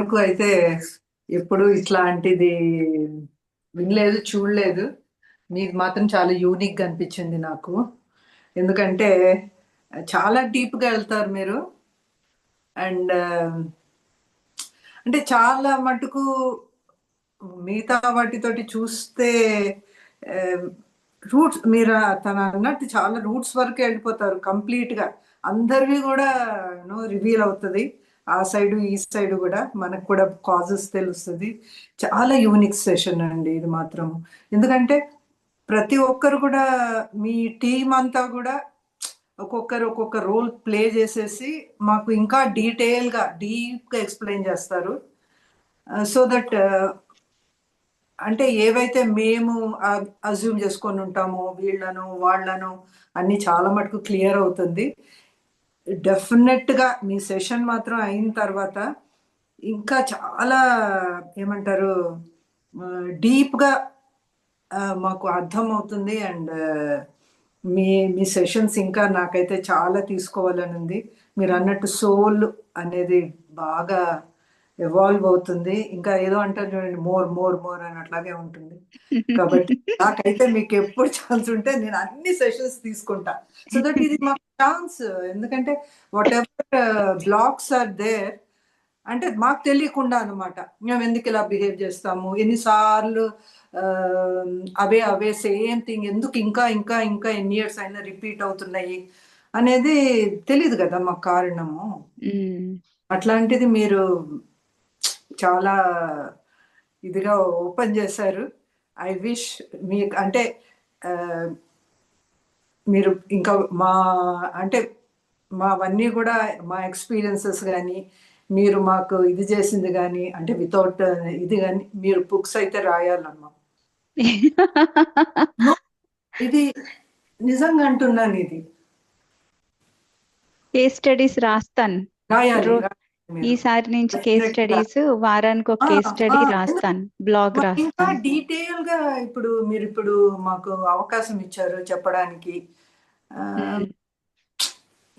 వరకు అయితే ఎప్పుడు ఇట్లాంటిది వినలేదు, చూడలేదు. మీది మాత్రం చాలా యూనిక్ గా అనిపించింది నాకు. ఎందుకంటే చాలా డీప్ గా వెళ్తారు మీరు. అండ్ అంటే చాలా మటుకు మిగతా వాటితోటి చూస్తే రూట్స్ మీరు తను అన్నట్టు చాలా రూట్స్ వరకు వెళ్ళిపోతారు కంప్లీట్ గా. అందరివి కూడా రివీల్ అవుతుంది. ఆ సైడ్ ఈ సైడ్ కూడా మనకు కూడా కాజెస్ తెలుస్తుంది. చాలా యూనిక్ సెషన్ అండి ఇది మాత్రం. ఎందుకంటే ప్రతి ఒక్కరు కూడా మీ టీం అంతా కూడా ఒక్కొక్కరు ఒక్కొక్క రోల్ ప్లే చేసేసి మాకు ఇంకా డీటెయిల్ గా డీప్ గా ఎక్స్ప్లెయిన్ చేస్తారు. సో దట్ అంటే ఏవైతే మేము అజ్యూమ్ చేసుకొని ఉంటామో వీళ్ళను వాళ్ళను అన్ని చాలా మటుకు క్లియర్ అవుతుంది. డెఫినెట్ గా మీ సెషన్ మాత్రం అయిన తర్వాత ఇంకా చాలా ఏమంటారు డీప్ గా మాకు అర్థం అవుతుంది. అండ్ మీ మీ సెషన్స్ ఇంకా నాకైతే చాలా తీసుకోవాలని ఉంది. మీరు అన్నట్టు సోల్ అనేది బాగా ఎవాల్వ్ అవుతుంది. ఇంకా ఏదో అంటారు చూడండి, మోర్ మోర్ మోర్ అని అట్లాగే ఉంటుంది. కాబట్టి నాకైతే మీకు ఎప్పుడు ఛాన్స్ ఉంటే నేను అన్ని సెషన్స్ తీసుకుంటా. సో దట్ ఇది మాకు ఛాన్స్. ఎందుకంటే whatever blocks are there అంటే మాకు తెలియకుండా అనమాట. మేము ఎందుకు ఇలా బిహేవ్ చేస్తాము, ఎన్నిసార్లు అవే అవే సేమ్ థింగ్ ఎందుకు ఇంకా ఇంకా ఇంకా ఎన్ని ఇయర్స్ అయినా రిపీట్ అవుతున్నాయి అనేది తెలియదు కదా మాకు కారణము. అట్లాంటిది మీరు చాలా ఇదిగా ఓపెన్ చేశారు. ఐ విష్ మీకు అంటే మీరు ఇంకా మా అంటే మావన్నీ కూడా మా ఎక్స్పీరియన్సెస్ కానీ మీరు మాకు ఇది చేసింది కానీ అంటే వితౌట్ ఇది కానీ మీరు బుక్స్ అయితే రాయాలమ్మా. ఇది నిజంగా అంటున్నాను, ఇది కేస్ స్టడీస్ రాస్తాను. రాయాలి. ఈసారి నుంచి కేస్ స్టడీస్ వారానికి ఒక కేస్ స్టడీ రాస్తాను, బ్లాగ్ ఇంకా రాస్తాను. డీటెయిల్ గా మీరు ఇప్పుడు మాకు అవకాశం ఇచ్చారు చెప్పడానికి.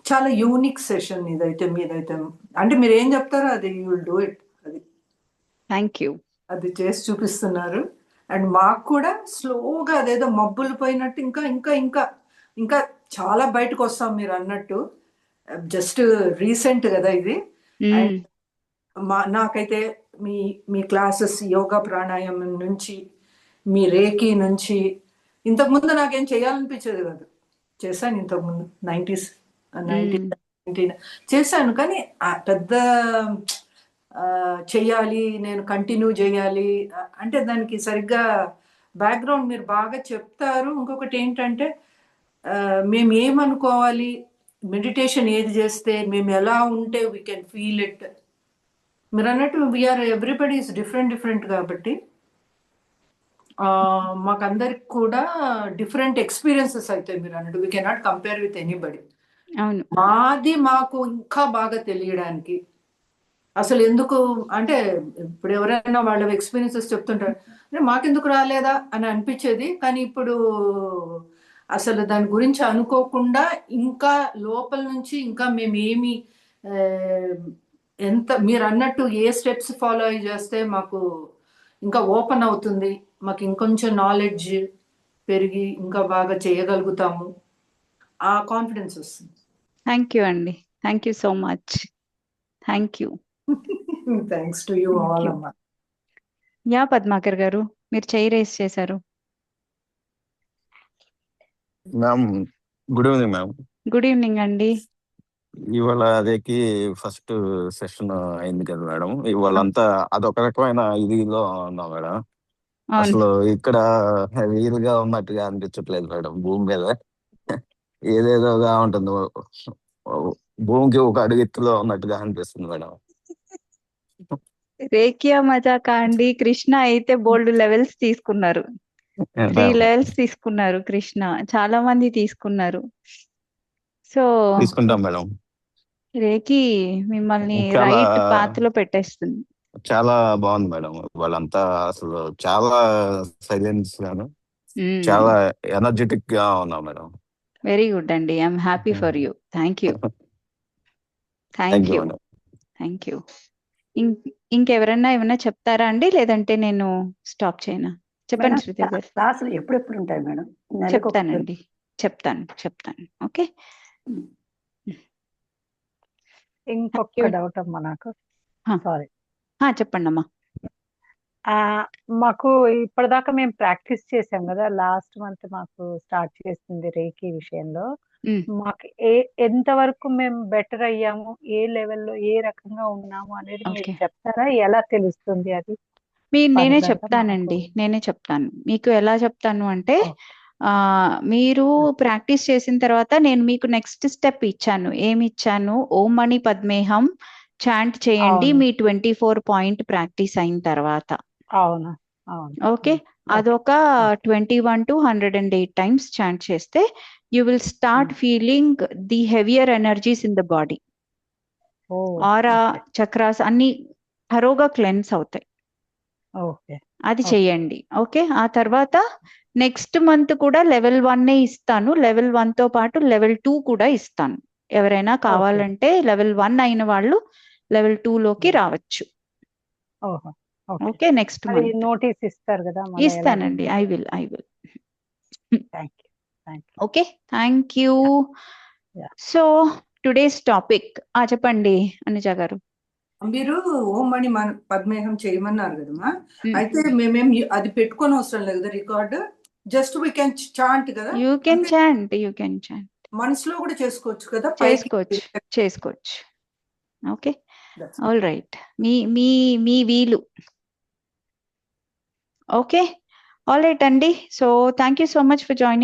చాలా యూనిక్ సెషన్ ఇదైతే. మీదైతే అంటే మీరు ఏం చెప్తారో అది యూ విల్ డూ ఇట్. అది థ్యాంక్ యూ. అది చేసి చూపిస్తున్నారు. అండ్ మాకు కూడా స్లోగా అదేదో మబ్బులు పోయినట్టు ఇంకా ఇంకా ఇంకా ఇంకా చాలా బయటకు వస్తాం మీరు అన్నట్టు. జస్ట్ రీసెంట్ కదా ఇది. అండ్ నాకైతే మీ మీ క్లాసెస్ యోగా ప్రాణాయామం నుంచి మీ రేకి నుంచి ఇంతకుముందు నాకేం చేయాలనిపించేది కాదు. చేశాను ఇంతకుముందు 90s 19 చేశాను. కానీ పెద్ద చెయ్యాలి, నేను కంటిన్యూ చేయాలి అంటే దానికి సరిగ్గా బ్యాక్గ్రౌండ్ మీరు బాగా చెప్తారు. ఇంకొకటి ఏంటంటే మేము ఏమనుకోవాలి, మెడిటేషన్ ఏది చేస్తే మేము ఎలా ఉంటే వీ కెన్ ఫీల్ ఇట్. మీరు అన్నట్టు వీఆర్ ఎవ్రీబడి ఈస్ డిఫరెంట్ కాబట్టి మాకందరికి కూడా డిఫరెంట్ ఎక్స్పీరియన్సెస్ అవుతాయి. మీరు అన్నట్టు we cannot compare with anybody. మాది మాకు ఇంకా బాగా తెలియడానికి అసలు ఎందుకు అంటే ఇప్పుడు ఎవరైనా వాళ్ళ ఎక్స్పీరియన్సెస్ చెప్తుంటారు, మాకెందుకు రాలేదా అని అనిపించేది. కానీ ఇప్పుడు అసలు దాని గురించి అనుకోకుండా ఇంకా లోపల నుంచి ఇంకా మేమేమి ఎంత మీరు అన్నట్టు ఏ స్టెప్స్ ఫాలో అయ్యి చేస్తే మాకు ఇంకా ఓపెన్ అవుతుంది, మాకు ఇంకొంచెం నాలెడ్జ్ పెరిగి ఇంకా బాగా చేయగలుగుతాము, ఆ కాన్ఫిడెన్స్ వస్తుంది. థ్యాంక్ యూ అండి. Thank you so much. Thank you. Thanks to you all అమ్మా. యా పద్మాకర్ గారు, మీరు చేయి రేస్ చేశారు. Ma'am good evening ma'am. Good evening అండి. ఇవాళ అదేకి ఫస్ట్ సెషన్ అయింది కదా మేడం. ఇవాళంతా అదొక రకమైన ఇదిలో ఉన్నాం మేడం. అసలు ఇక్కడ వీలుగా ఉన్నట్టుగా అనిపించట్లేదు మేడం. భూమి మీద ఏదేదోగా ఉంటుంది, భూమికి ఒక అడుగెత్తులో ఉన్నట్టుగా అనిపిస్తుంది మేడం. రేకియా మజాకా అండి. కృష్ణ అయితే బోల్డ్ లెవెల్స్ తీసుకున్నారు, 3 లెవెల్స్ తీసుకున్నారు కృష్ణ. చాలా మంది తీసుకున్నారు. సో తీసుకుంటాం మేడం. రేకి మిమ్మల్ని రైట్ పాత్ లో పెట్టేస్తుంది. చాలా బాగుంది మేడం. వాళ్ళంతా అసలు చాలా సైలెన్స్ గాను చాలా ఎనర్జెటిక్ గా ఉన్నాం మేడం. వెరీ గుడ్ అండి. I'm happy for you. Thank you. Thank you. Thank you. ఇంకెవరన్నా ఏమన్నా చెప్తారా అండి, లేదంటే నేను స్టాప్ చేయనా? చెప్పండి మేడం శృతి గారు. క్లాసులు ఎప్పుడెప్పుడు ఉంటాయి మేడం? నెలకు ఒకసారి? చెప్తానండి, చెప్తాను. ఓకే, ఇంకొక డౌట్ అమ్మా నాకు. హా. సారీ. చెప్పండి అమ్మా. మాకు ఇప్పటిదాకా మేము ప్రాక్టీస్ చేసాం కదా, లాస్ట్ మంత్ మాకు స్టార్ట్ చేసింది రేకి విషయంలో. మాకు ఎంత వరకు మేము బెటర్ అయ్యాము, ఏ లెవెల్లో ఏ రకంగా ఉన్నాము అనేది మీరు ఓకే. చెప్తారా? ఎలా తెలుస్తుంది అది? నేనే Further గా చెప్తానండి, మాకు- నేనే చెప్తాను. మీకు ఎలా చెప్తాను అంటే, ఓ. మీరు ప్రాక్టీస్ చేసిన తర్వాత నేను మీకు నెక్స్ట్ స్టెప్ ఇచ్చాను. ఏమి ఇచ్చాను? ఓం మణి పద్మేహం చాంట్ చేయండి అవును. మీ 24 పాయింట్ ప్రాక్టీస్ అయిన తర్వాత. అవును. అవును. ఓకే, అదొక 21 to 108 టైమ్స్ చాంట్ చేస్తే you will start feeling the heavier energies in the body. Oh, aura okay. Chakras అన్ని థరోగా క్లెన్స్ అవుతాయి. ఓకే. అది ఓకే. చెయ్యండి. ఓకే, ఆ తర్వాత నెక్స్ట్ మంత్ కూడా లెవెల్ 1 ఇస్తాను. లెవెల్ 1 తో పాటు లెవెల్ 2 కూడా ఇస్తాను. ఎవరైనా కావాలంటే లెవెల్ 1 అయిన వాళ్ళు లెవెల్ 2 లోకి రావచ్చు. ఓహో. ఓకే, నెక్స్ట్ అది మంత్ నోటీస్ ఇస్తారు కదా మళ్ళీ ఎలా ఇస్తానండి. I will thank you. Okay, thank you. Yeah. So today's topic చెప్పండి అనుజ గారు. మీరు ఓం మణి పద్మేహం చేయమన్నారు కదమ్మా. అయితే మేమేం అది పెట్టుకొని అవసరం లేదు కదా record, just we can chant కదా. యూ కెన్ చాంట్ మనసులో కూడా చేసుకోవచ్చు కదా. చేసుకోవచ్చు. Okay, all right. మీ మీ వీలు. ఓకే, ఆల్ రైట్ అండి. So thank you so much for joining.